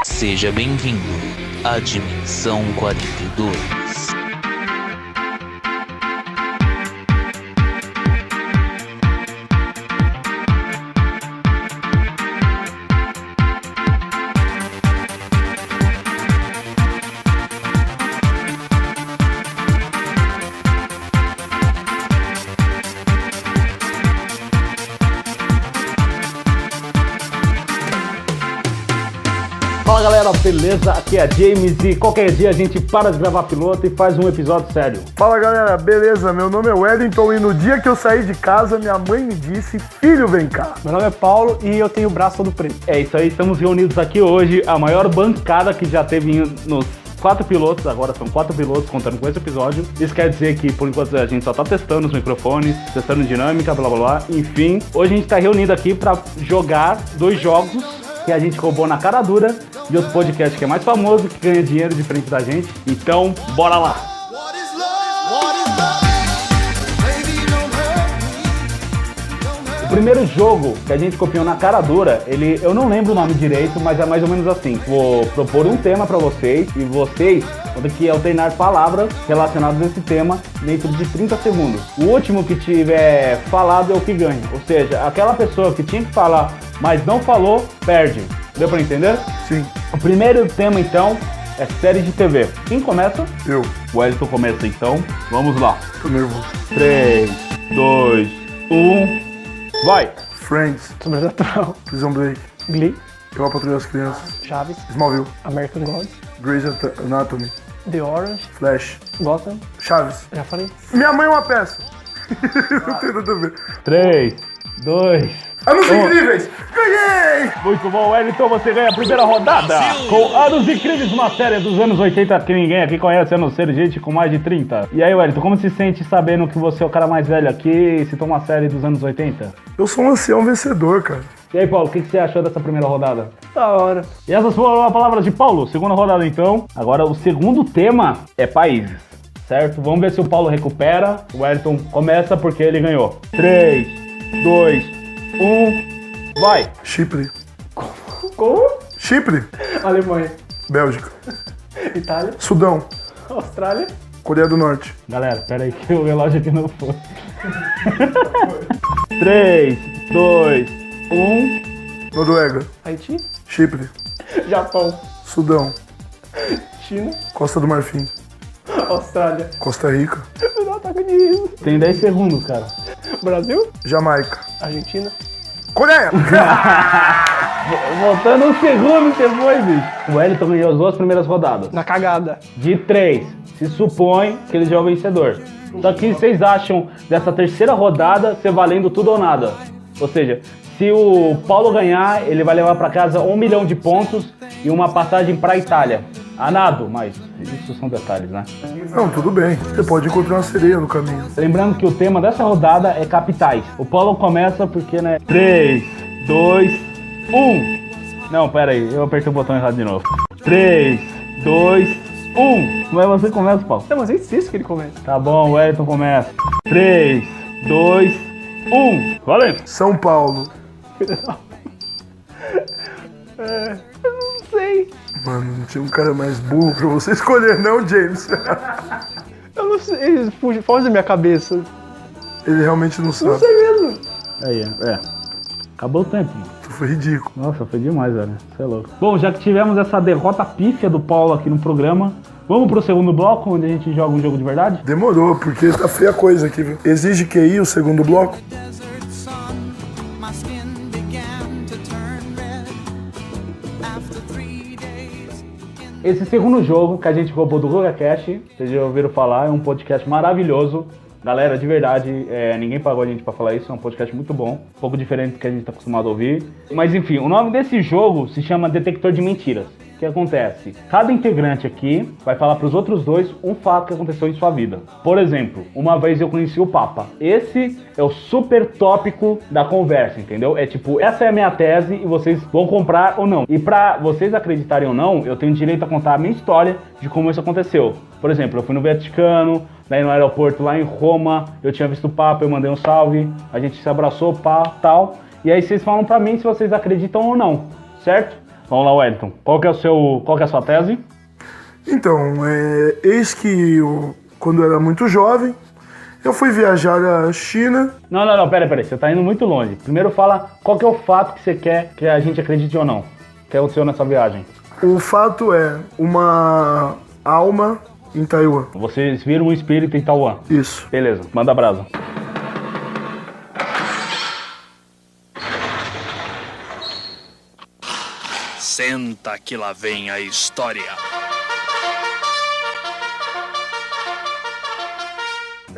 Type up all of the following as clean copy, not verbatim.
Seja bem-vindo à Dimensão 42. Fala galera, beleza? Aqui é James e qualquer dia a gente para de gravar piloto e faz um episódio sério. Fala galera, beleza? Meu nome é Wellington e no dia que eu saí de casa, minha mãe me disse: filho, vem cá. Meu nome é Paulo e eu tenho o braço todo preto. É isso aí, estamos reunidos aqui hoje, a maior bancada que já teve nos 4 pilotos, agora são 4 pilotos contando com esse episódio. Isso quer dizer que por enquanto a gente só tá testando os microfones, testando dinâmica, blá blá blá, enfim. Hoje a gente tá reunido aqui pra jogar 2 jogos que a gente roubou na cara dura de outro podcast que é mais famoso, que ganha dinheiro de frente da gente. Então, bora lá! O primeiro jogo que a gente copiou na cara dura, eu não lembro o nome direito, mas é mais ou menos assim. Vou propor um tema pra vocês e vocês vão ter que alternar palavras relacionadas a esse tema dentro de 30 segundos. O último que tiver falado é o que ganha. Ou seja, aquela pessoa que tinha que falar, mas não falou, perde. Deu pra entender? Sim. O primeiro tema, então, é série de TV. Quem começa? Eu. O Wellington começa, então. Vamos lá. Tô nervoso. 3, 2, 1, vai! Friends, Sobrenatural. Prison Break, Glee. Eu, a Patrulha das Crianças, Chaves. Smallville, American Gods. Grey's Anatomy, The Orange. Flash, Gotham. Chaves. Já falei. Minha mãe é uma peça. Não tem nada a ver. 3, 2... Anos Incríveis! Ganhei! Muito bom, Wellington, você ganha a primeira rodada com Anos Incríveis, uma série dos anos 80 que ninguém aqui conhece, a não ser gente com mais de 30. E aí, Wellington, como se sente sabendo que você é o cara mais velho aqui e citou uma série dos anos 80? Eu sou um ancião vencedor, cara. E aí, Paulo, o que você achou dessa primeira rodada? Da hora. E essas foram as palavras de Paulo, segunda rodada então. Agora, o segundo tema é países, certo? Vamos ver se o Paulo recupera. O Wellington começa porque ele ganhou. 3, 2, 1, vai! Chipre, Como? Chipre, Alemanha. Bélgica, Itália. Sudão, Austrália. Coreia do Norte, Galera, pera aí que o relógio aqui não foi. 3, 2, 1. Noruega, Haiti. Chipre, Japão. Sudão, China. Costa do Marfim, Austrália. Costa Rica, Me dá um ataque de riso. Tem 10 segundos, cara. Brasil. Jamaica, Argentina. Coreia! Voltando um segundo depois, bicho. O Wellington ganhou as 2 primeiras rodadas. Na cagada. De 3, se supõe que ele já é o vencedor. Só que vocês acham dessa terceira rodada ser valendo tudo ou nada? Ou seja, se o Paulo ganhar, ele vai levar pra casa 1 milhão de pontos e uma passagem pra Itália. A nado, mas isso são detalhes, né? Não, tudo bem. Você pode encontrar uma sereia no caminho. Lembrando que o tema dessa rodada é capitais. O Paulo começa porque, né? 3, 2, 1. Não, pera aí, eu apertei o botão errado de novo. 3, 2, 1. Mas você começa, Paulo. Não, mas eu insisto que ele começa. Tá bom, o Wellington começa. 3, 2, 1. Valendo! São Paulo. Eu não sei. Mano, não tinha um cara mais burro pra você escolher, não, James. Eu não sei. Ele foge da minha cabeça. Ele realmente não Não sabe. sei mesmo. Aí, acabou o tempo, mano. Isso foi ridículo. Nossa, foi demais, velho. Você é louco. Bom, já que tivemos essa derrota pífia do Paulo aqui no programa, vamos pro segundo bloco, onde a gente joga um jogo de verdade? Demorou, porque tá feia a coisa aqui, viu? Exige QI o segundo bloco? Esse segundo jogo que a gente roubou do GugaCast, vocês já ouviram falar, é um podcast maravilhoso. Galera, de verdade, ninguém pagou a gente pra falar isso, é um podcast muito bom, um pouco diferente do que a gente tá acostumado a ouvir. Mas enfim, o nome desse jogo se chama Detector de Mentiras. O que acontece? Cada integrante aqui vai falar pros outros 2 um fato que aconteceu em sua vida. Por exemplo, uma vez eu conheci o Papa. Esse é o super tópico da conversa, entendeu? É tipo, essa é a minha tese e vocês vão comprar ou não. E pra vocês acreditarem ou não, eu tenho direito a contar a minha história de como isso aconteceu. Por exemplo, eu fui no Vaticano, daí no aeroporto lá em Roma, eu tinha visto o Papa, eu mandei um salve, a gente se abraçou, pá, tal. E aí vocês falam pra mim se vocês acreditam ou não, certo? Vamos lá, Wellington. Qual que é a sua tese? Então, eis que quando eu era muito jovem, eu fui viajar à China. Não, pera. Você tá indo muito longe. Primeiro fala qual que é o fato que você quer que a gente acredite ou não. Que aconteceu nessa viagem. O fato é uma alma em Taiwan. Vocês viram um espírito em Taiwan. Isso. Beleza, manda brasa. Senta que lá vem a história.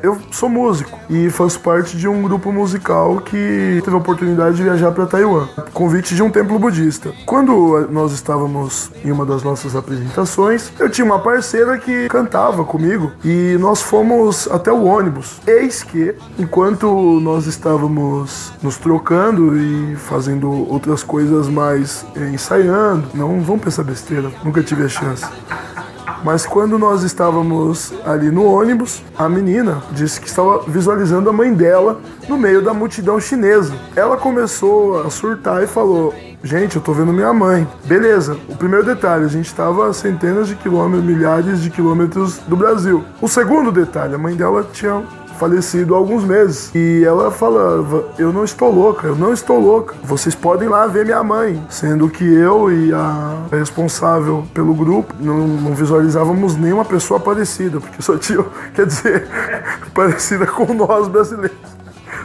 Eu sou músico e faço parte de um grupo musical que teve a oportunidade de viajar para Taiwan, convite de um templo budista. Quando nós estávamos em uma das nossas apresentações, eu tinha uma parceira que cantava comigo e nós fomos até o ônibus. Eis que, enquanto nós estávamos nos trocando e fazendo outras coisas mais, ensaiando, não vão pensar besteira, nunca tive a chance. Mas quando nós estávamos ali no ônibus, a menina disse que estava visualizando a mãe dela no meio da multidão chinesa. Ela começou a surtar e falou: gente, eu tô vendo minha mãe. Beleza, o primeiro detalhe, a gente estava a centenas de quilômetros, milhares de quilômetros do Brasil. O segundo detalhe, a mãe dela tinha falecido há alguns meses. E ela falava: eu não estou louca. Vocês podem ir lá ver minha mãe. Sendo que eu e a responsável pelo grupo não visualizávamos nenhuma pessoa parecida, porque só tinha, quer dizer, parecida com nós brasileiros.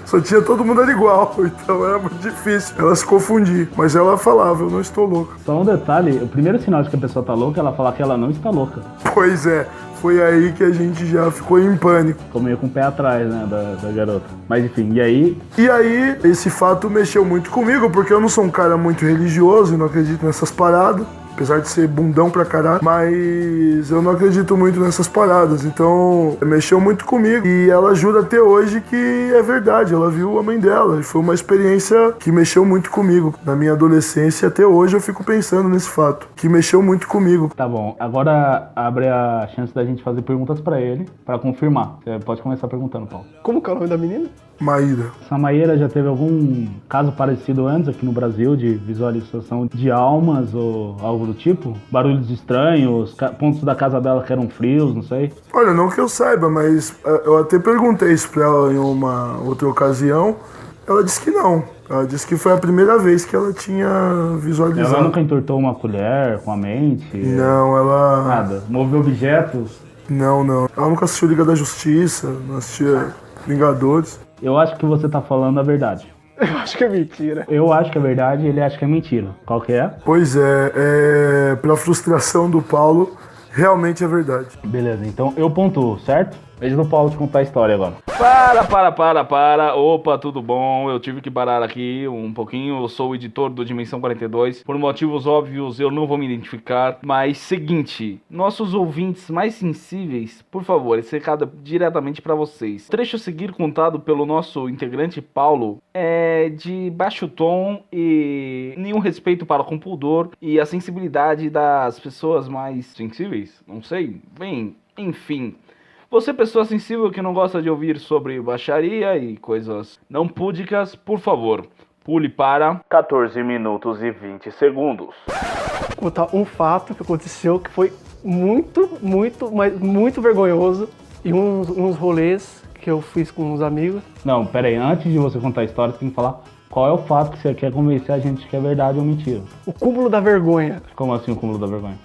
Só tinha todo mundo era igual, então era muito difícil ela se confundir. Mas ela falava: eu não estou louca. Só um detalhe, o primeiro sinal de que a pessoa tá louca é ela falar que ela não está louca. Pois é. Foi aí que a gente já ficou em pânico. Ficou meio com o pé atrás, né, da garota. Mas enfim, e aí? E aí, esse fato mexeu muito comigo, porque eu não sou um cara muito religioso e não acredito nessas paradas. Apesar de ser bundão pra caralho, mas eu não acredito muito nessas paradas, então mexeu muito comigo. E ela jura até hoje que é verdade, ela viu a mãe dela, e foi uma experiência que mexeu muito comigo. Na minha adolescência, até hoje eu fico pensando nesse fato, que mexeu muito comigo. Tá bom, agora abre a chance da gente fazer perguntas pra ele, pra confirmar. Você pode começar perguntando, Paulo. Como que é o nome da menina? Maíra. Essa Maíra já teve algum caso parecido antes aqui no Brasil de visualização de almas ou algo do tipo? Barulhos estranhos, pontos da casa dela que eram frios, não sei? Olha, não que eu saiba, mas eu até perguntei isso pra ela em uma outra ocasião. Ela disse que não. Ela disse que foi a primeira vez que ela tinha visualizado. Ela nunca entortou uma colher com a mente? Não, ela... Nada? Moveu objetos? Não. Ela nunca assistiu Liga da Justiça, não assistia Vingadores. Eu acho que você tá falando a verdade. Eu acho que é mentira. Eu acho que é verdade, ele acha que é mentira. Qual que é? Pois é, pra frustração do Paulo, realmente é verdade. Beleza, então eu pontuo, certo? Veja no Paulo te contar a história agora. Para. Opa, tudo bom? Eu tive que parar aqui um pouquinho. Eu sou o editor do Dimensão 42. Por motivos óbvios, eu não vou me identificar. Mas, seguinte, nossos ouvintes mais sensíveis, por favor, esse recado é diretamente para vocês. O trecho a seguir contado pelo nosso integrante Paulo é de baixo tom e nenhum respeito para com o pudor e a sensibilidade das pessoas mais sensíveis. Não sei. Bem, enfim... Você, pessoa sensível que não gosta de ouvir sobre baixaria e coisas não púdicas, por favor, pule para 14 minutos e 20 segundos. Vou contar um fato que aconteceu que foi muito vergonhoso e uns rolês que eu fiz com uns amigos. Não, pera aí, antes de você contar a história, você tem que falar qual é o fato que você quer convencer a gente que é verdade ou mentira. O cúmulo da vergonha. Como assim o cúmulo da vergonha?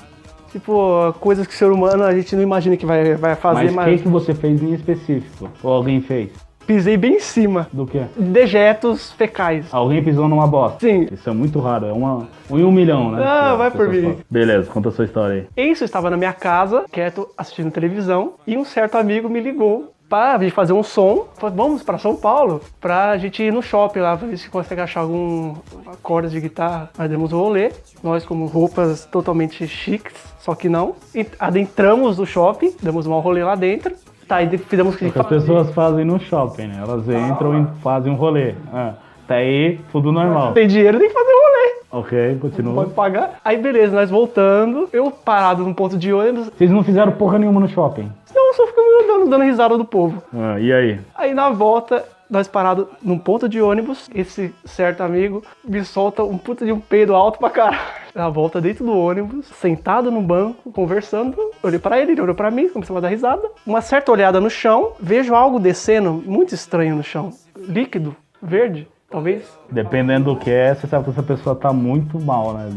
Tipo, coisas que o ser humano a gente não imagina que vai fazer, mas... Mas o que você fez em específico? Ou alguém fez? Pisei bem em cima. Do quê? Dejetos fecais. Alguém pisou numa bosta? Sim. Isso é muito raro, é um em 1 milhão, né? Ah, vai por mim. Beleza, conta a sua história aí. Isso, eu estava na minha casa, quieto, assistindo televisão, e um certo amigo me ligou para vir fazer um som. Falei, vamos para São Paulo, pra gente ir no shopping lá, pra ver se consegue achar algum cordas de guitarra. Nós demos um rolê, nós com roupas totalmente chiques, só que não. E adentramos no shopping, demos um rolê lá dentro. Tá, e fizemos o que as pessoas fazem no shopping, né? Elas entram e fazem um rolê. Tá aí, tudo normal. Tem dinheiro, tem que fazer um rolê. Ok, continua. Pode pagar. Aí beleza, nós voltando, eu parado num ponto de ônibus. Vocês não fizeram porra nenhuma no shopping? Não, só ficamos andando, dando risada do povo. E aí? Aí na volta, nós parados num ponto de ônibus, esse certo amigo me solta um puta de um peido alto pra caralho. Na volta dentro do ônibus, sentado no banco, conversando, olhei pra ele olhou pra mim, começou a dar risada. Uma certa olhada no chão, vejo algo descendo muito estranho no chão. Líquido, verde, talvez. Dependendo do que é, você sabe que essa pessoa tá muito mal, né?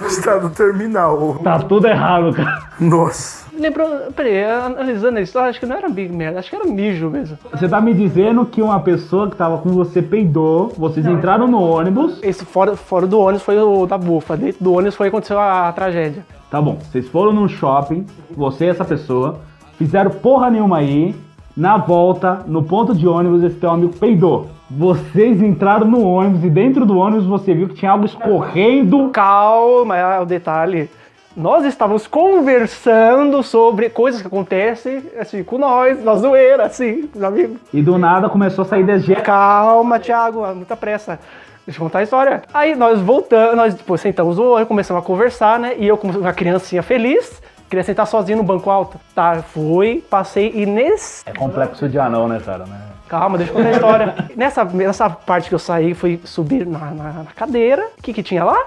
Estado terminal. Tá tudo errado, cara. Nossa. Lembrou, peraí, analisando a história, acho que não era big merda, acho que era mijo mesmo. Você tá me dizendo que uma pessoa que tava com você peidou, vocês entraram no ônibus. Esse fora do ônibus foi o da bufa, dentro do ônibus foi que aconteceu a tragédia. Tá bom, vocês foram num shopping, você e essa pessoa, fizeram porra nenhuma aí, na volta, no ponto de ônibus, esse teu amigo peidou. Vocês entraram no ônibus e dentro do ônibus você viu que tinha algo escorrendo. Calma, é o detalhe. Nós estávamos conversando sobre coisas que acontecem, assim, com nós, na zoeira, assim, os amigos. E do nada começou a sair DG. Calma, Thiago, muita pressa. Deixa eu contar a história. Aí nós voltamos, nós depois sentamos no ônibus, começamos a conversar, né? E eu, como uma criancinha feliz, queria sentar sozinho no banco alto. Tá, fui, passei e nesse... É complexo de anão, né, cara? Né? Calma, deixa eu contar a história. Nessa parte que eu saí, fui subir na cadeira. O que tinha lá?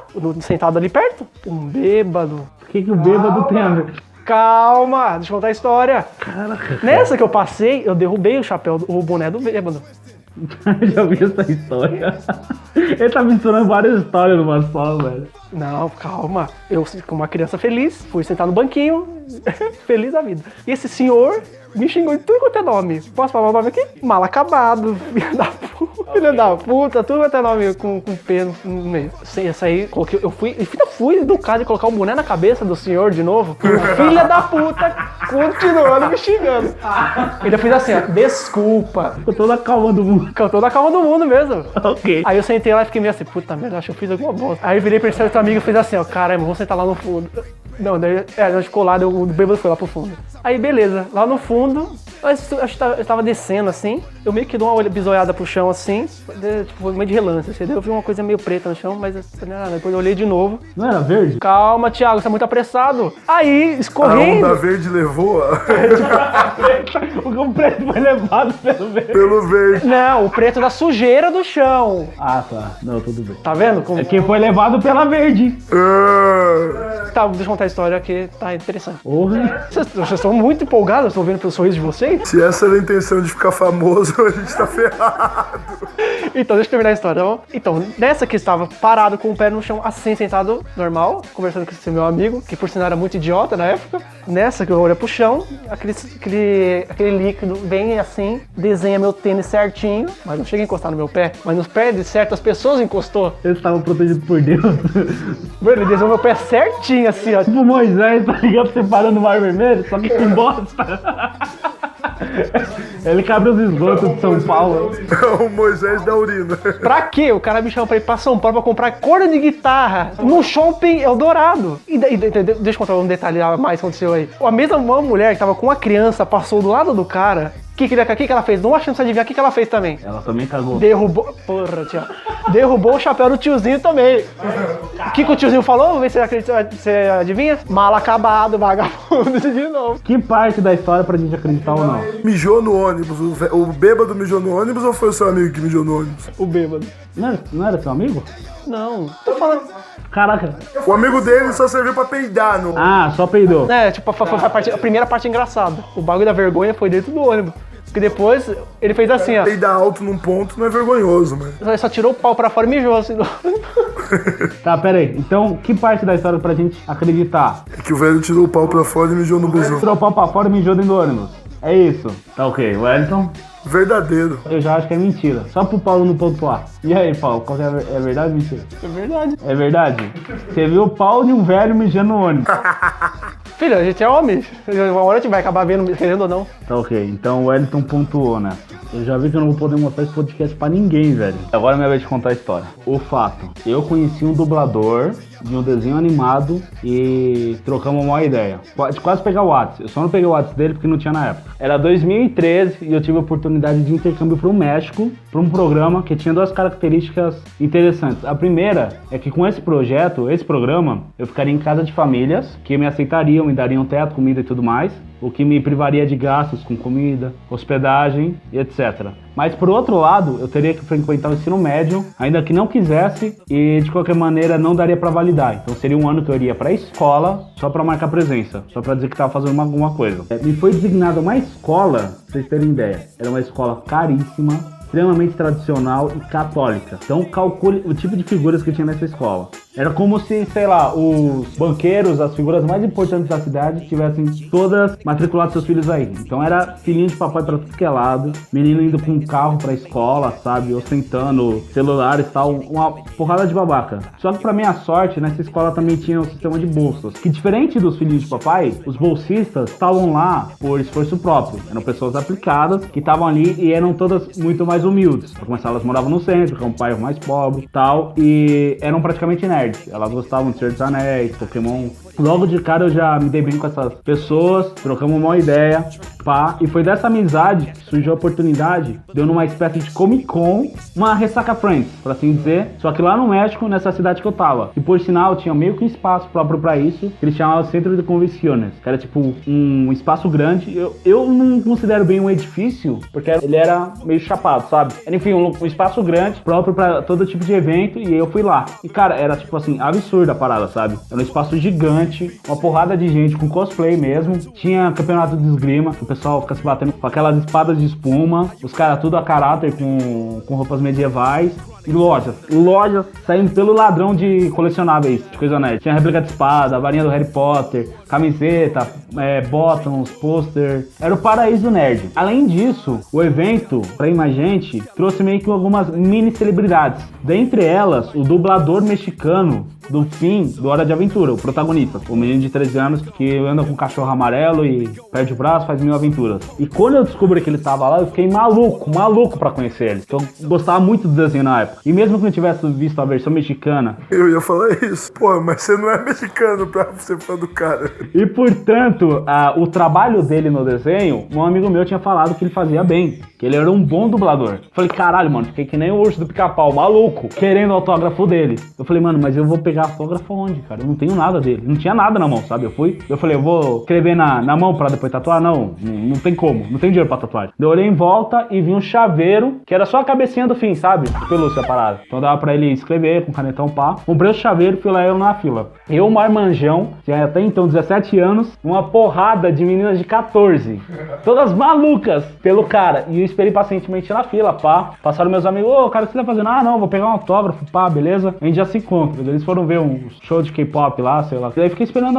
Sentado ali perto? Um bêbado. O que o bêbado tem a ver? Calma, deixa eu contar a história. Caraca. Nessa que eu passei, eu derrubei o chapéu, o boné do bêbado. Já ouvi essa história. Ele tá misturando várias histórias numa só, velho. Não, calma. Eu, como uma criança feliz, fui sentar no banquinho, feliz da vida. E esse senhor me xingou de tudo quanto é nome. Posso falar o nome aqui? Mal acabado, filho da puta, tudo quanto é nome com pelo no meio. Essa aí, coloquei, eu fui educado de colocar um boné na cabeça do senhor de novo. Filha da puta, continuando me xingando. Ainda fiz assim, ó, desculpa. Com toda a calma do mundo. Com toda a calma do mundo mesmo. Ok. Aí eu sentei lá e fiquei meio assim, puta merda, acho que eu fiz alguma bosta. Aí eu virei pra esse outro amigo e fiz assim, ó, caramba, vamos sentar lá no fundo. Não, daí nós ficou lá, o bêbado foi lá pro fundo. Aí beleza, lá no fundo, eu tava descendo assim, eu meio que dou uma bisoiada pro chão assim, tipo, meio de relance, assim, daí eu vi uma coisa meio preta no chão, mas depois eu olhei de novo. Não era verde? Calma, Thiago, você tá muito apressado. Aí, A escorrendo. onda verde levou O preto foi levado pelo verde. pelo verde. Não, o preto da sujeira do chão. Ah, tá. Não, tudo bem. Tá vendo? Como... É quem foi levado pela verde. Tá, deixa eu contar a história que tá interessante. Porra. Vocês estão muito empolgados, eu estou vendo pelo sorriso de vocês. Se essa era a intenção de ficar famoso, a gente tá ferrado. Então, deixa eu terminar a história, tá bom? Então, nessa que estava parado com o pé no chão, assim, sentado, normal, conversando com esse meu amigo, que por sinal era muito idiota na época. Nessa que eu olho pro chão, aquele líquido bem assim, desenha meu tênis certinho, mas não chega a encostar no meu pé, mas nos pés de certas pessoas encostou. Eles estavam protegidos por Deus. Mano, ele desenhou meu pé certinho, assim, ó. Tipo Moisés, tá ligado? Separando o mar vermelho, só que com bosta. Ele cabe os esgotos de São Paulo. É o Moisés da urina. Pra quê? O cara me chamou pra ir pra São Paulo pra comprar corda de guitarra no Shopping Eldorado. E deixa eu contar um detalhe a mais que aconteceu aí. A mesma mulher que tava com uma criança passou do lado do cara. O que ela fez? Não achando você adivinhar o que ela fez também. Ela também cagou. Derrubou. Porra, tia. Derrubou o chapéu do tiozinho também. O que o tiozinho falou? Vamos ver se você adivinha. Mal acabado, vagabundo de novo. Que parte da história pra gente acreditar ou não? Mijou no ônibus. O bêbado mijou no ônibus ou foi o seu amigo que mijou no ônibus? O bêbado. Não era seu amigo? Não. Tô falando. Caraca. O amigo dele só serviu pra peidar no... Ah, só peidou. É, tipo, foi a primeira parte engraçada. O bagulho da vergonha foi dentro do ônibus. Porque depois ele fez assim, ó. Peidar alto num ponto não é vergonhoso, mas... Ele só tirou o pau pra fora e mijou assim. Tá, pera aí. Então, que parte da história pra gente acreditar? É que o velho tirou o pau pra fora e mijou no busão. Tirou o pau pra fora e mijou dentro do ônibus. É isso. Tá ok. Wellington? Verdadeiro. Eu já acho que é mentira. Só pro Paulo não pontuar. E aí, Paulo? Qual que é verdade ou mentira? É verdade. É verdade? Você viu o pau de um velho mijando no ônibus. Filho, a gente é homem. Uma hora a gente vai acabar vendo, querendo ou não. Tá ok. Então o Wellington pontuou, né? Eu já vi que eu não vou poder mostrar esse podcast pra ninguém, velho. Agora é minha vez de contar a história. O fato. Eu conheci um dublador de um desenho animado e trocamos uma ideia. De quase pegar o WhatsApp. Eu só não peguei o WhatsApp dele porque não tinha na época. Era 2013 e eu tive a oportunidade de intercâmbio pro México, pra um programa que tinha duas características interessantes. A primeira é que com esse programa, eu ficaria em casa de famílias que me aceitariam, me dariam teto, comida e tudo mais. o que me privaria de gastos com comida, hospedagem e etc. Mas, por outro lado, eu teria que frequentar o ensino médio, ainda que não quisesse, e de qualquer maneira não daria para validar. Então seria um ano que eu iria para a escola só para marcar presença, só para dizer que estava fazendo alguma coisa. Me foi designada uma escola, pra vocês terem ideia, era uma escola caríssima, extremamente tradicional e católica. Então calcule o tipo de figuras que tinha nessa escola. Era como se, sei lá, os banqueiros, as figuras mais importantes da cidade tivessem todas matriculado seus filhos aí. Então era filhinho de papai pra tudo que é lado, menino indo com um carro pra escola, sabe, ostentando celulares e tal, uma porrada de babaca. Só que pra minha sorte, nessa escola também tinha um sistema de bolsas, que diferente dos filhinhos de papai, os bolsistas estavam lá por esforço próprio. Eram pessoas aplicadas que estavam ali e eram todas muito mais humildes. Pra começar, elas moravam no centro, que é um bairro mais pobre e tal, e eram praticamente nerds. Elas gostavam de Senhor dos Anéis, Pokémon. Logo de cara eu já me dei bem com essas pessoas, trocamos uma ideia, pá. E foi dessa amizade que surgiu a oportunidade de eu numa espécie de Comic Con, uma ressaca Friends, por assim dizer. Só que lá no México, nessa cidade que eu tava. E por sinal, tinha meio que um espaço próprio pra isso, que eles chamavam Centro de Convenciones, que era tipo um espaço grande. Eu não considero bem um edifício, porque ele era meio chapado, sabe? Enfim, um espaço grande, próprio pra todo tipo de evento, e eu fui lá. E cara, era tipo assim, absurda a parada, sabe? Era um espaço gigante, uma porrada de gente com cosplay mesmo. Tinha campeonato de esgrima, o pessoal fica se batendo com aquelas espadas de espuma, os caras tudo a caráter com roupas medievais. E lojas saindo pelo ladrão de colecionáveis, de coisa nerd. Tinha réplica de espada, varinha do Harry Potter, camiseta, bottoms, pôster. Era o paraíso nerd. Além disso, o evento, pra ir mais gente, trouxe meio que algumas mini celebridades. Dentre elas, o dublador mexicano do Finn, do Hora de Aventura, o protagonista. O menino de 13 anos que anda com um cachorro amarelo e perde o braço, faz 1000 aventuras. E quando eu descobri que ele tava lá, eu fiquei maluco pra conhecer ele. Eu gostava muito do desenho na época. E mesmo que não tivesse visto a versão mexicana... Eu ia falar isso. Pô, mas você não é mexicano pra ser fã do cara. E, portanto, o trabalho dele no desenho, um amigo meu tinha falado que ele fazia bem. Que ele era um bom dublador. Falei, caralho, mano, fiquei que nem o urso do Pica-Pau, maluco, querendo o autógrafo dele. Eu falei, mano, mas eu vou pegar autógrafo onde, cara? Eu não tenho nada dele. Não tinha nada na mão, sabe? Eu falei, eu vou escrever na mão pra depois tatuar? Não tem como. Não tem dinheiro pra tatuagem. Eu olhei em volta e vi um chaveiro, que era só a cabecinha do Finn, sabe? Pelúcia a parada. Então dava pra ele escrever com canetão pá. Comprei o chaveiro e fui lá eu na fila. Eu, marmanjão, tinha até então 17 anos, uma porrada de meninas de 14. Todas malucas pelo cara. E eu esperei pacientemente na fila, pá. Passaram meus amigos, ô, cara, o que você tá fazendo? Ah, não, vou pegar um autógrafo, pá, beleza? A gente já se encontra. Eles foram ver um show de K-pop lá, sei lá. E aí fiquei esperando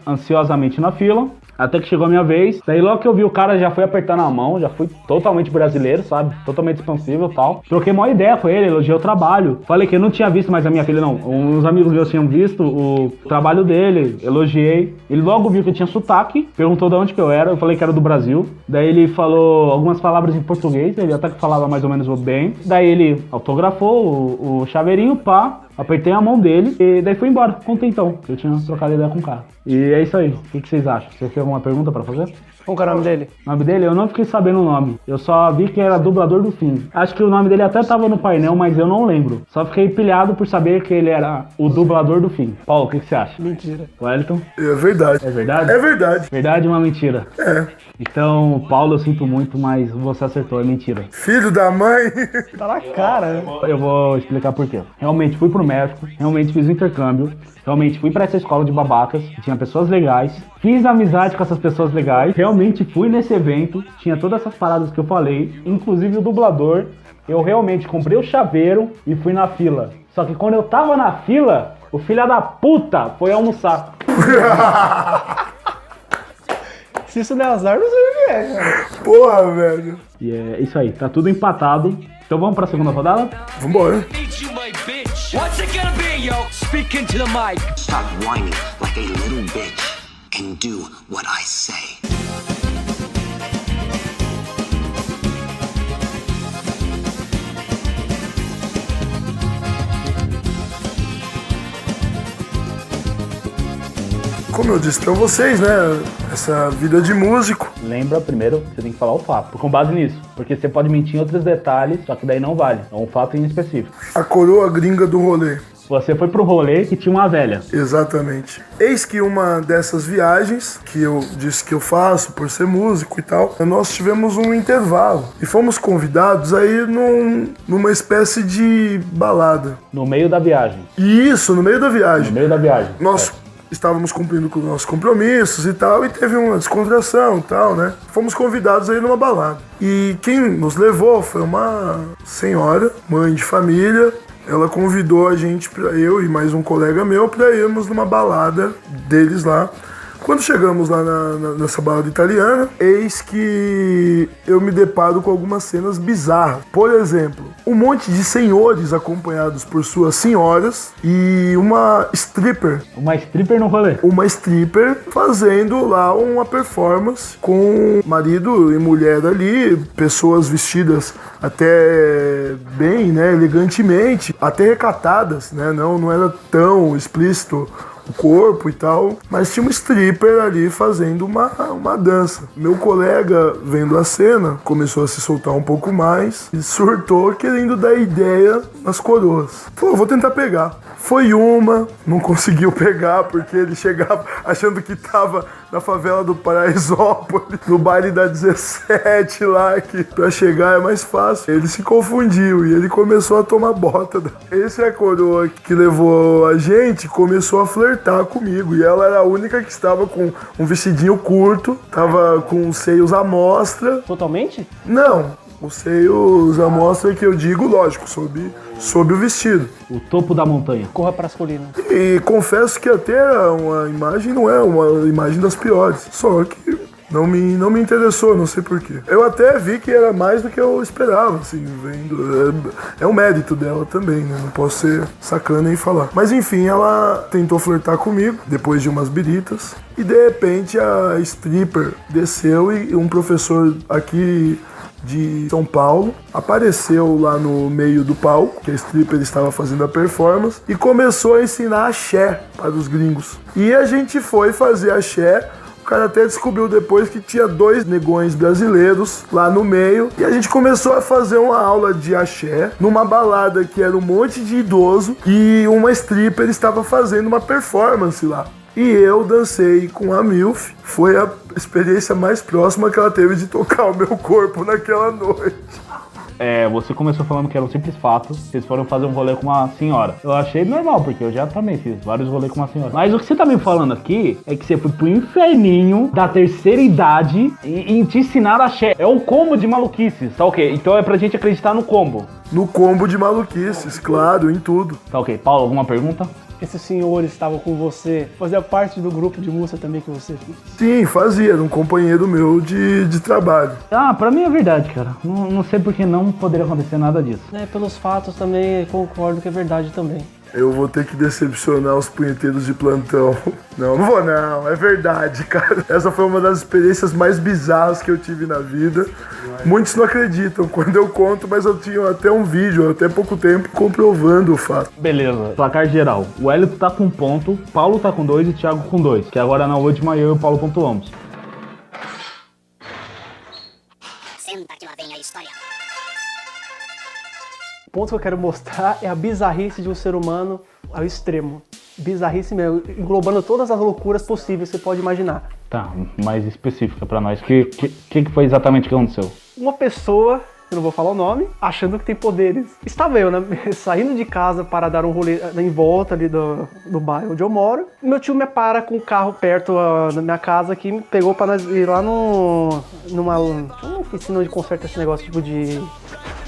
ansiosamente na fila. Até que chegou a minha vez. Daí logo que eu vi o cara, já fui apertando a mão, já fui totalmente brasileiro, sabe? Totalmente expansível e tal. Troquei uma ideia com ele, elogiei o trabalho. Falei que eu não tinha visto mais a minha filha, não. Uns amigos meus tinham visto o trabalho dele, elogiei. Ele logo viu que eu tinha sotaque, perguntou de onde que eu era, eu falei que era do Brasil. Daí ele falou algumas palavras em português, ele até que falava mais ou menos bem. Daí ele autografou o chaveirinho, pá. Apertei a mão dele e daí fui embora, contentão. Eu tinha trocado ideia com o cara. E é isso aí. O que vocês acham? Você tem alguma pergunta pra fazer? Qual que é o nome dele? O nome dele? Eu não fiquei sabendo o nome. Eu só vi que era dublador do Finn. Acho que o nome dele até tava no painel, mas eu não lembro. Só fiquei pilhado por saber que ele era o dublador do Finn. Paulo, o que você acha? Mentira. Wellington? É verdade. É verdade? É verdade. Verdade ou uma mentira? É. Então, Paulo, eu sinto muito, mas você acertou, é mentira. Filho da mãe. Tá na cara, né? Eu vou explicar por quê. Realmente fui pro México, realmente fiz o intercâmbio, realmente fui pra essa escola de babacas, tinha pessoas legais, fiz amizade com essas pessoas legais, realmente fui nesse evento, tinha todas essas paradas que eu falei, inclusive o dublador. Eu realmente comprei o chaveiro e fui na fila. Só que quando eu tava na fila, o filho da puta foi almoçar. Se isso der azar, não sei o que é, cara. Porra, velho. E é isso aí, tá tudo empatado. Então vamos pra segunda rodada? Vambora. What's it gonna be, yo? Speak into the mic. Stop whining like a little bitch and do what I say. Como eu disse pra vocês, né? Essa vida de músico. Lembra primeiro, você tem que falar o fato, com base nisso. Porque você pode mentir em outros detalhes, só que daí não vale. É um fato em específico. A coroa gringa do rolê. Você foi pro rolê que tinha uma velha. Exatamente. Eis que uma dessas viagens, que eu disse que eu faço por ser músico e tal, nós tivemos um intervalo. E fomos convidados a ir numa espécie de balada. No meio da viagem. Isso, no meio da viagem. No meio da viagem. Nós estávamos cumprindo com os nossos compromissos e tal, e teve uma descontração e tal, né? Fomos convidados a ir numa balada. E quem nos levou foi uma senhora, mãe de família. Ela convidou a gente, eu e mais um colega meu, para irmos numa balada deles lá. Quando chegamos lá nessa balada italiana, eis que eu me deparo com algumas cenas bizarras. Por exemplo, um monte de senhores acompanhados por suas senhoras e uma stripper. Uma stripper no rolê. Uma stripper fazendo lá uma performance com marido e mulher ali, pessoas vestidas até bem, né, elegantemente, até recatadas, né, não era tão explícito o corpo e tal, mas tinha uma stripper ali fazendo uma dança. Meu colega, vendo a cena, começou a se soltar um pouco mais e surtou querendo dar ideia nas coroas. Falou, vou tentar pegar. Foi uma, não conseguiu pegar porque ele chegava achando que tava na favela do Paraisópolis, no baile da 17 lá, que pra chegar é mais fácil. Ele se confundiu e ele começou a tomar bota. Esse é a coroa que levou a gente, começou a flertar comigo e ela era a única que estava com um vestidinho curto, tava com os seios à mostra. Totalmente? Não, os seios à mostra que eu digo, lógico, sob o vestido. O topo da montanha. Corra para as colinas. E confesso que até uma imagem não é uma imagem das piores, só que não me interessou, não sei porquê. Eu até vi que era mais do que eu esperava, assim, vendo. É um mérito dela também, né? Não posso ser sacana e falar. Mas enfim, ela tentou flertar comigo, depois de umas biritas, e de repente a stripper desceu e um professor aqui de São Paulo apareceu lá no meio do palco, que a stripper estava fazendo a performance, e começou a ensinar axé para os gringos. E a gente foi fazer axé. O cara até descobriu depois que tinha 2 negões brasileiros lá no meio. E a gente começou a fazer uma aula de axé numa balada que era um monte de idoso e uma stripper estava fazendo uma performance lá. E eu dancei com a Milf. Foi a experiência mais próxima que ela teve de tocar o meu corpo naquela noite. Você começou falando que era um simples fato. Vocês foram fazer um rolê com uma senhora. Eu achei normal, porque eu já também fiz vários rolês com uma senhora. Mas o que você tá me falando aqui é que você foi pro inferninho da terceira idade e te ensinaram axé. É um combo de maluquices, tá ok? Então é pra gente acreditar no combo. No combo de maluquices, claro, em tudo. Tá ok. Paulo, alguma pergunta? Esses senhores estavam com você, fazia parte do grupo de música também que você fez? Sim, fazia, era um companheiro meu de trabalho. Pra mim é verdade, cara. Não sei por que não poderia acontecer nada disso. Pelos fatos também concordo que é verdade também. Eu vou ter que decepcionar os punheteiros de plantão. Não vou não, é verdade, cara. Essa foi uma das experiências mais bizarras que eu tive na vida. Muitos não acreditam quando eu conto, mas eu tinha até um vídeo, até pouco tempo, comprovando o fato. Beleza, placar geral. O Hélio tá com 1 ponto, Paulo tá com 2 e Thiago com 2. Que agora na última eu e o Paulo pontuamos. Senta que lá vem a história. O ponto que eu quero mostrar é a bizarrice de um ser humano ao extremo. Bizarrice mesmo, englobando todas as loucuras possíveis que você pode imaginar. Tá, mais específica pra nós. Que foi exatamente o que aconteceu? Uma pessoa, eu não vou falar o nome, achando que tem poderes. Estava eu, né, saindo de casa para dar um rolê em volta ali do bairro onde eu moro. Meu tio me para com o carro perto da minha casa aqui, me pegou para nós ir lá numa oficina onde conserta esse negócio tipo de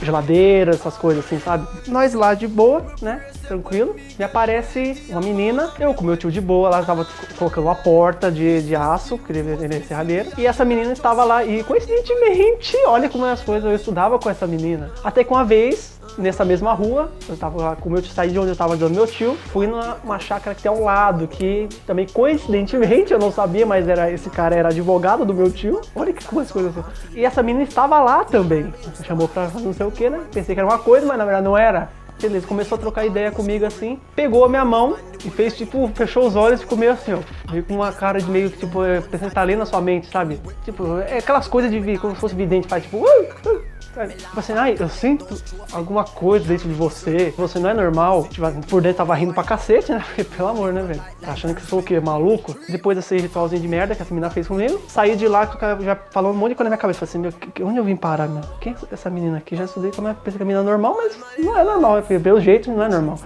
geladeira, essas coisas assim, sabe? Nós lá de boa, né? Tranquilo. Me aparece uma menina, eu com meu tio de boa, ela tava colocando uma porta de aço, que ele é serralheiro, e essa menina estava lá, e coincidentemente, olha como é as coisas, eu estudava com essa menina. Até que uma vez, nessa mesma rua, eu tava lá com o meu tio, saí de onde eu tava dando meu tio, fui numa chácara que tem ao lado, que também coincidentemente, eu não sabia, mas esse cara era advogado do meu tio. Olha que coisas assim. E essa menina estava lá também. Chamou pra fazer não sei o que, né? Pensei que era uma coisa, mas na verdade não era. Beleza, começou a trocar ideia comigo assim, pegou a minha mão e fez tipo, fechou os olhos e ficou meio assim, ó. Meio com uma cara de meio que tipo, pensando que tá lendo na sua mente, sabe? Tipo, é aquelas coisas de como se fosse vidente, faz tipo, Tipo assim, ai, eu sinto alguma coisa dentro de você não é normal. Tipo, por dentro tava rindo pra cacete, né? Porque, pelo amor, né, velho? Tá achando que eu sou o quê? Maluco? Depois desse ritualzinho de merda que essa menina fez comigo, saí de lá, que o cara já falou um monte de coisa na minha cabeça. Falei assim, meu, onde eu vim parar, meu? Quem é essa menina aqui? Já estudei como é que pensa que a menina é normal, mas não é normal. Pelo jeito, não é normal.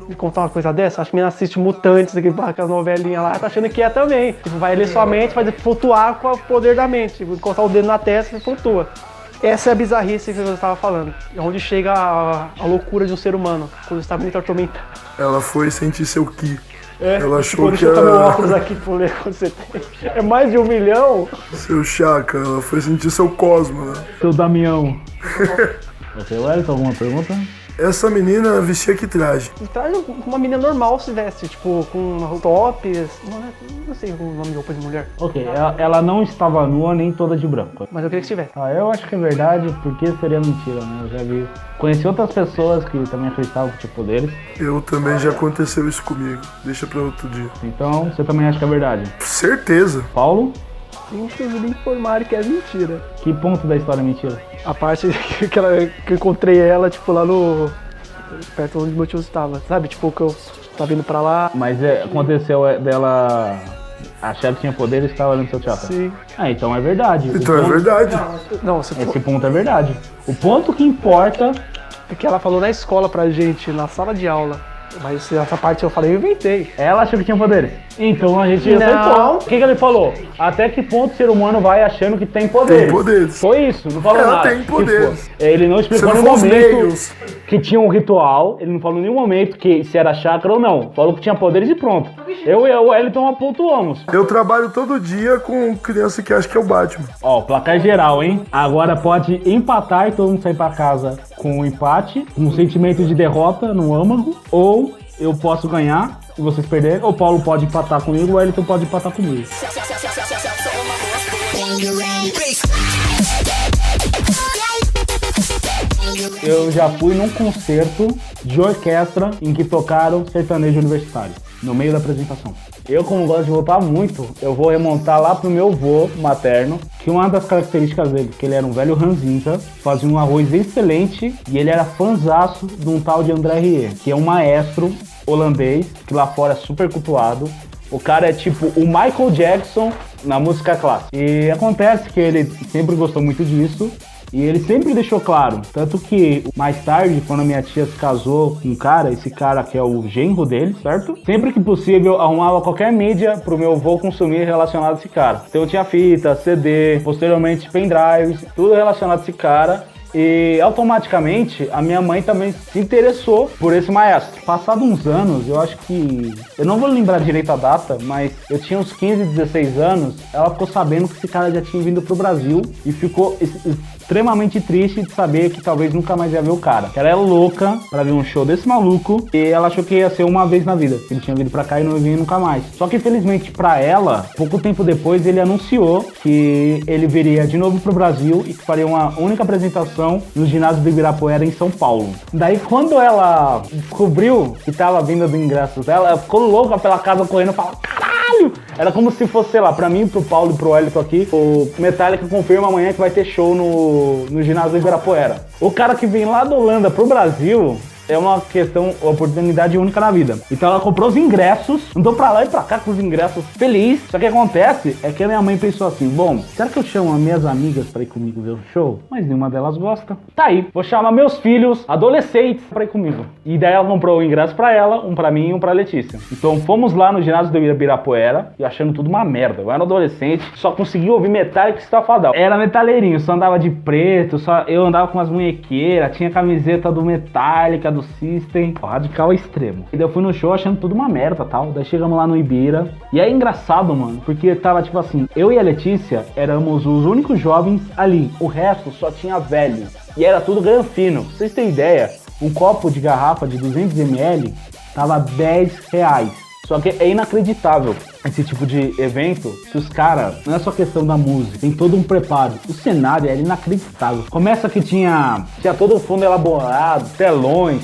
Me contar uma coisa dessa, acho que a menina assiste Mutantes, aquelas novelinhas lá, tá achando que é também. Tipo, vai ler sua mente, fazer flutuar com o poder da mente. Tipo, encostar o dedo na testa e flutua. Essa é a bizarrice que eu estava falando. É onde chega a loucura de um ser humano, quando está muito atormentado. Ela foi sentir seu ki. Ela achou Tipo, que deixa eu botar meu era óculos aqui pra ler quando você tem. É mais de 1 milhão? seu chakra, ela foi sentir seu cosmo, né? Seu Damião. Você, Wellington, alguma pergunta? Essa menina vestia que traje? Traz uma menina normal se veste, tipo, com uma top, não sei o nome de roupa de mulher. Ok, ela não estava nua nem toda de branco. Mas eu queria que tivesse. Eu acho que é verdade, porque seria mentira, né? Eu já vi. Conheci outras pessoas que também acreditavam que tinha poderes. Eu também já aconteceu isso comigo. Deixa pra outro dia. Então, você também acha que é verdade. Certeza. Paulo, Inclusive me informaram que é mentira. que ponto da história é mentira? A parte que eu encontrei ela, tipo, lá no... perto onde meu tio estava, sabe? Tipo, que eu tava indo pra lá. Mas aconteceu dela achar que tinha poderes e estava olhando seu teatro. Sim. Então é verdade. Então é verdade. Não, você Esse ponto é verdade. O ponto que importa... é que ela falou na escola pra gente, na sala de aula. Mas essa parte eu falei, eu inventei. Ela achou que tinha poderes. Então a gente Não. aceitou. O que ele falou? Até que ponto o ser humano vai achando que tem poderes? Tem poderes. Foi isso, não falou Ela nada. tem poderes. Tipo, ele não explicou Você em não nenhum falou os momento meios. que tinha um ritual. Ele não falou em nenhum momento que se era chakra ou não. Falou que tinha poderes e pronto. Eu e o Wellington apontuamos. Eu trabalho todo dia com criança que acha que é o Batman. Ó, placar geral, hein? Agora pode empatar e todo mundo sair pra casa com um empate, um sentimento de derrota no âmago, ou eu posso ganhar e vocês perderem, ou o Paulo pode empatar comigo, o Wellington pode empatar comigo. Eu já fui num concerto de orquestra em que tocaram sertanejo universitário, no meio da apresentação. Eu, como gosto de voltar muito, eu vou remontar lá pro meu avô materno, que uma das características dele, que ele era um velho ranzinza, fazia um arroz excelente e ele era fãzaço de um tal de André Rieu, que é um maestro holandês, que lá fora é super cultuado. O cara é tipo o Michael Jackson na música clássica. E acontece que ele sempre gostou muito disso. E ele sempre deixou claro, tanto que mais tarde, quando a minha tia se casou com um cara, esse cara que é o genro dele, certo? Sempre que possível, arrumava qualquer mídia pro meu avô consumir relacionado a esse cara. Então eu tinha fita, CD, posteriormente pendrives, tudo relacionado a esse cara. E automaticamente a minha mãe também se interessou por esse maestro. Passado uns anos, eu acho que... eu não vou lembrar direito a data, mas eu tinha uns 15, 16 anos. Ela ficou sabendo que esse cara já tinha vindo pro Brasil e ficou extremamente triste de saber que talvez nunca mais ia ver o cara. Ela era louca pra ver um show desse maluco e ela achou que ia ser uma vez na vida. Ele tinha vindo pra cá e não ia vir nunca mais. Só que infelizmente pra ela, pouco tempo depois ele anunciou que ele viria de novo pro Brasil e que faria uma única apresentação no ginásio do Ibirapuera em São Paulo. Daí quando ela descobriu que tava vindo do ingresso dela, ela ficou louca pela casa correndo e falou: caralho! Era como se fosse, sei lá, pra mim, pro Paulo e pro Wellington aqui, o Metallica confirma amanhã que vai ter show no ginásio do Ibirapuera. O cara que vem lá da Holanda pro Brasil é uma questão, uma oportunidade única na vida. Então ela comprou os ingressos, andou pra lá e pra cá com os ingressos, feliz. Só que o que acontece é que a minha mãe pensou assim: bom, será que eu chamo as minhas amigas pra ir comigo ver o show? Mas nenhuma delas gosta. Tá aí, vou chamar meus filhos, adolescentes, pra ir comigo. E daí ela comprou o ingresso pra ela, um pra mim e um pra Letícia. Então fomos lá no ginásio do Ibirapuera e achando tudo uma merda. Eu era adolescente, só conseguia ouvir Metallica e Safadão. Era metaleirinho, só andava de preto, só eu andava com umas munhequeiras, tinha camiseta do Metallica, do System, radical extremo. E daí eu fui no show achando tudo uma merda, tal. Daí chegamos lá no Ibira. E é engraçado, mano, porque tava tipo assim, eu e a Letícia éramos os únicos jovens ali. O resto só tinha velho. E era tudo granfino. Pra vocês terem ideia, um copo de garrafa de 200 ml tava R$10. Só que é inacreditável esse tipo de evento, que os caras, não é só questão da música, tem todo um preparo. O cenário era inacreditável. Começa que tinha todo o fundo elaborado, telões,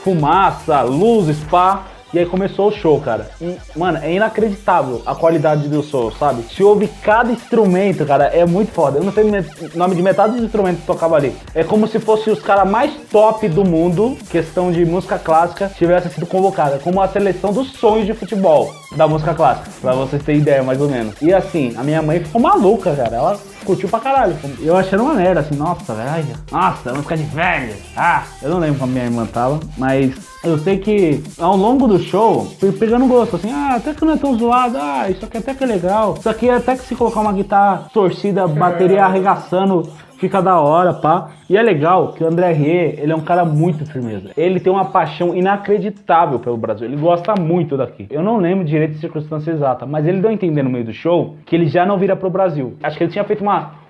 fumaça, luzes, pá. E aí começou o show, cara. E, mano, é inacreditável a qualidade do som, sabe? Se ouve cada instrumento, cara, é muito foda. Eu não sei o nome de metade dos instrumentos que tocava ali. É como se fosse os caras mais top do mundo, questão de música clássica, tivesse sido convocada. Como a seleção dos sonhos de futebol da música clássica, pra vocês terem ideia, mais ou menos. E assim, a minha mãe ficou maluca, cara. Ela curtiu pra caralho. Eu achei uma merda, assim, nossa, velho. Nossa, música de velho. Ah, eu não lembro como a minha irmã tava, mas eu sei que ao longo do show, fui pegando gosto, assim, até que não é tão zoado, isso aqui até que é legal. Isso aqui até que se colocar uma guitarra torcida, bateria arregaçando, fica da hora, pá. E é legal que o André Rieu, ele é um cara muito firmeza. Ele tem uma paixão inacreditável pelo Brasil. Ele gosta muito daqui. Eu não lembro direito de circunstância exata, mas ele deu a entender no meio do show que ele já não vira pro Brasil. Acho que ele tinha feito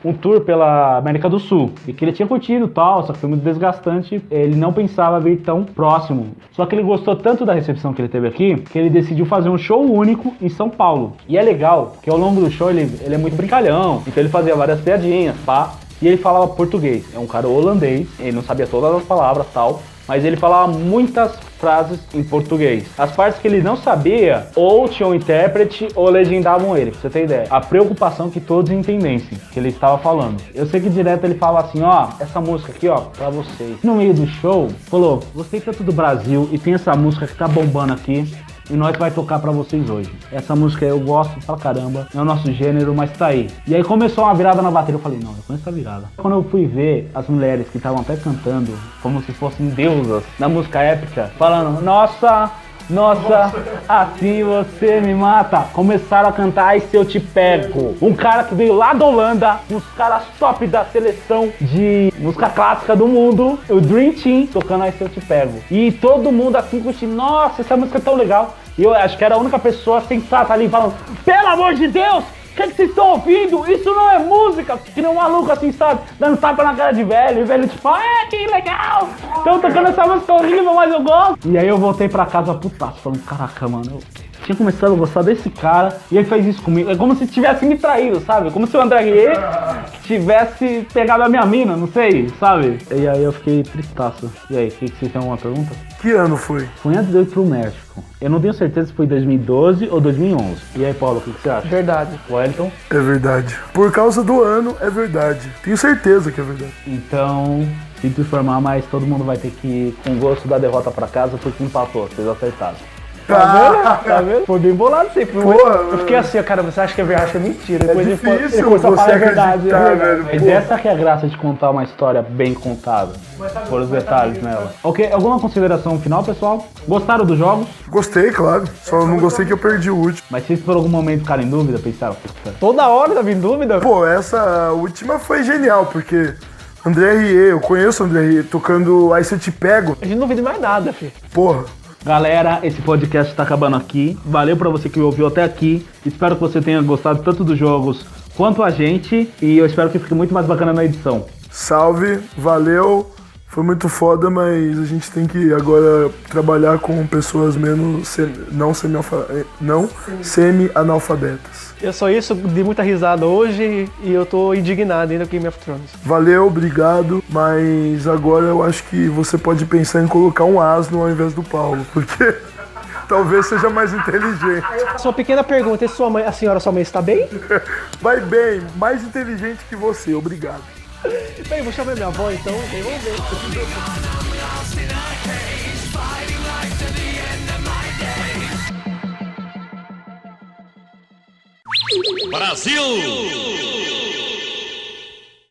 um tour pela América do Sul e que ele tinha curtido tal, só que foi muito desgastante. Ele não pensava vir tão próximo. Só que ele gostou tanto da recepção que ele teve aqui que ele decidiu fazer um show único em São Paulo. E é legal que ao longo do show ele é muito brincalhão, então ele fazia várias piadinhas, pá. E ele falava português, é um cara holandês, ele não sabia todas as palavras e tal, mas ele falava muitas frases em português. As partes que ele não sabia, ou tinha um intérprete, ou legendavam ele, pra você ter ideia. A preocupação que todos entendessem que ele estava falando. Eu sei que direto ele fala assim, essa música aqui, pra vocês. No meio do show, falou, gostei tanto do Brasil e tem essa música que tá bombando aqui. E nós vai tocar pra vocês hoje. Essa música eu gosto pra caramba, é o nosso gênero, mas tá aí. E aí começou uma virada na bateria, eu falei, não, eu conheço essa virada. Quando eu fui ver as mulheres que estavam até cantando, como se fossem deusas, na música épica, falando, nossa, assim você me mata. Começaram a cantar Ai Se Eu Te Pego. Um cara que veio lá da Holanda, uns caras top da seleção de música clássica do mundo, o Dream Team, tocando Ai Se Eu Te Pego. E todo mundo assim curtindo, nossa, essa música é tão legal. E eu acho que era a única pessoa sensata ali falando, pelo amor de Deus, o que vocês estão ouvindo? Isso não é música! Que nem um maluco assim, sabe? Dando tapa na cara de velho. E o velho tipo, que legal! Estão tocando essa música horrível, mas eu gosto. E aí eu voltei pra casa putaço, falando, caraca, mano, eu tinha começado a gostar desse cara e ele fez isso comigo. É como se tivesse me traído, sabe? Como se o André Rieu tivesse pegado a minha mina, não sei, sabe? E aí eu fiquei tristaço. E aí, vocês têm alguma pergunta? Que ano foi? Foi antes de eu ir pro México. Eu não tenho certeza se foi 2012 ou 2011. E aí, Paulo, o que você acha? Verdade. Wellington? É verdade. Por causa do ano, é verdade. Tenho certeza que é verdade. Então, sinto informar, mas todo mundo vai ter que ir com gosto da derrota pra casa porque empatou, vocês acertaram. Tá vendo? Foi bem bolado sempre. Porra, eu fiquei assim, cara, você acha que é verdade? Acho que é mentira. É Depois difícil ele começou a falar a verdade. velho. Mas Porra. essa que é a graça de contar uma história bem contada. Por os detalhes nela. Ok, alguma consideração final, pessoal? Gostaram dos jogos? Gostei, claro. Só não gostei que eu perdi o último. Mas vocês por algum momento ficaram em dúvida, pensaram, puta, Toda hora tava em dúvida. Pô, essa última foi genial, porque André Rieu, eu conheço o André Rieu, tocando Aí Se Eu Te Pego. A gente não duvida mais nada, filho. Porra. galera, esse podcast tá acabando aqui. Valeu pra você que ouviu até aqui. Espero que você tenha gostado tanto dos jogos quanto a gente. E eu espero que fique muito mais bacana na edição. Salve, valeu. Foi muito foda, mas a gente tem que agora trabalhar com pessoas menos não semi-analfabetas. Eu só isso, dei muita risada hoje e eu tô indignado ainda com Game of Thrones. Valeu, obrigado, mas agora eu acho que você pode pensar em colocar um asno ao invés do Paulo, porque talvez seja mais inteligente. Só uma pequena pergunta, e sua mãe, sua mãe está bem? Vai bem, mais inteligente que você, obrigado. Bem, vou chamar minha avó então, e vamos ver. Brasil!